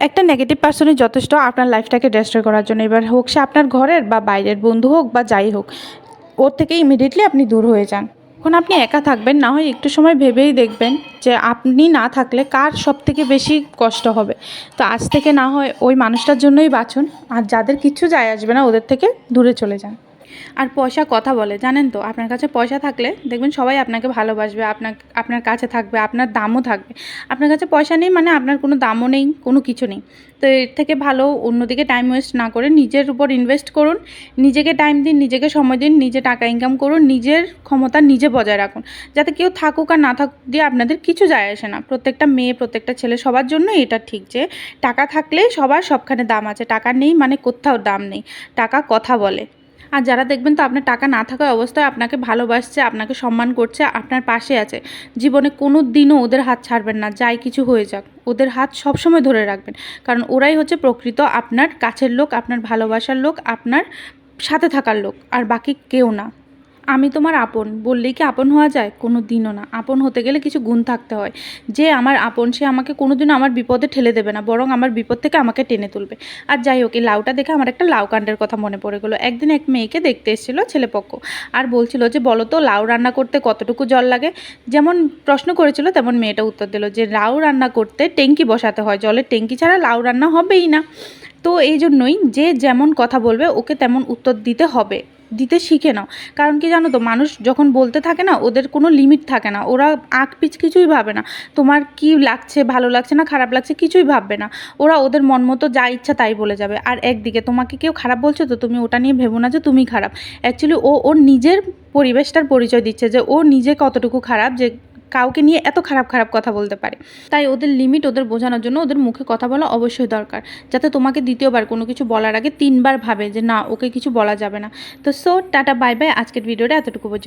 একটা নেগেটিভ পার্সনই যথেষ্ট আপনার লাইফটাকে ডিস্ট্রয় করার জন্য। এবার হোক সে আপনার ঘরের বা বাইরের বন্ধু হোক বা যাই হোক, ওর থেকে ইমিডিয়েটলি আপনি দূর হয়ে যান। এখন আপনি একা থাকবেন, না হয় একটু সময় ভেবেই দেখবেন যে আপনি না থাকলে কার সবথেকে বেশি কষ্ট হবে। তো আজ থেকে না হয় ওই মানুষটার জন্যই বাঁচুন, আর যাদের কিচ্ছু যায় আসবে না ওদের থেকে দূরে চলে যান। আর পয়সা কথা বলে, জানেন তো? আপনার কাছে পয়সা থাকলে দেখবেন সবাই আপনাকে ভালোবাসবে, আপনার কাছে থাকবে, আপনার দামও থাকবে। আপনার কাছে পয়সা নেই মানে আপনার কোনো দামও নেই, কোনো কিছু নেই। তো এর থেকে ভালো অন্যদিকে টাইম ওয়েস্ট না করে নিজের উপর ইনভেস্ট করুন, নিজেকে টাইম দিন, নিজেকে সময় দিন, নিজে টাকা ইনকাম করুন, নিজের ক্ষমতা নিজে বজায় রাখুন। যাতে কেউ থাকুক আর না থাকুক দিয়ে আপনাদের কিছু যায় আসে না। প্রত্যেকটা মেয়ে, প্রত্যেকটা ছেলে, সবার জন্য এটা ঠিক যে টাকা থাকলে সবার সবখানে দাম আছে, টাকা নেই মানে কোথাও দাম নেই। টাকা কথা বলে। আর যারা দেখবেন তো আপনার টাকা না থাকা অবস্থায় আপনাকে ভালোবাসছে, আপনাকে সম্মান করছে, আপনার পাশে আছে, জীবনে কোনো দিনও ওদের হাত ছাড়বেন না। যাই কিছু হয়ে যাক, ওদের হাত সবসময় ধরে রাখবেন। কারণ ওরাই হচ্ছে প্রকৃত আপনার কাছের লোক, আপনার ভালোবাসার লোক, আপনার সাথে থাকার লোক, আর বাকি কেউ না। আমি তোমার আপন বললেই কি আপন হওয়া যায়? কোনো দিনও না। আপন হতে গেলে কিছু গুণ থাকতে হয়। যে আমার আপন সে আমাকে কোনো দিনও আমার বিপদে ঠেলে দেবে না, বরং আমার বিপদ থেকে আমাকে টেনে তুলবে। আর যাই হোক, এই লাউটা দেখে আমার একটা লাউ কাণ্ডের কথা মনে পড়ে গেলো। একদিন এক মেয়েকে দেখতে এসেছিলো ছেলেপক্ষ, আর বলছিল যে বলো তো লাউ রান্না করতে কতটুকু জল লাগে। যেমন প্রশ্ন করেছিল তেমন মেয়েটা উত্তর দিল যে লাউ রান্না করতে ট্যাঙ্কি বসাতে হয়, জলের ট্যাঙ্কি ছাড়া লাউ রান্না হবেই না। তো এই জন্যই যে যেমন কথা বলবে ওকে তেমন উত্তর দিতে হবে, দিতে শিখে নাও। কারণ কি জানো তো, মানুষ যখন বলতে থাকে না, ওদের কোনো লিমিট থাকে না, ওরা আগ পিছ কিছুই ভাবে না। তোমার কি লাগছে, ভালো লাগছে না খারাপ লাগছে কিছুই ভাববে না, ওরা ওদের মন মতো যা ইচ্ছা তাই বলে যাবে। আর একদিকে তোমাকে কেউ খারাপ বলছে তো তুমি ওটা নিয়ে ভেবো না যে তুমি খারাপ। অ্যাকচুয়ালি ও ওর নিজের পরিবেশটার পরিচয় দিচ্ছে যে ও নিজে কতটুকু খারাপ যে কাউকে নিয়ে এত খারাপ খারাপ কথা বলতে পারে। তাই ওদের লিমিট ওদের বোঝানোর জন্য ওদের মুখে কথা বলা অবশ্যই দরকার, যাতে তোমাকে দ্বিতীয়বার কোনো কিছু বলার আগে 3বার ভাবে যে না ওকে কিছু বলা যাবে না। তো টাটা বাই বাই, আজকের ভিডিওটা এতটুকু পর্যন্ত।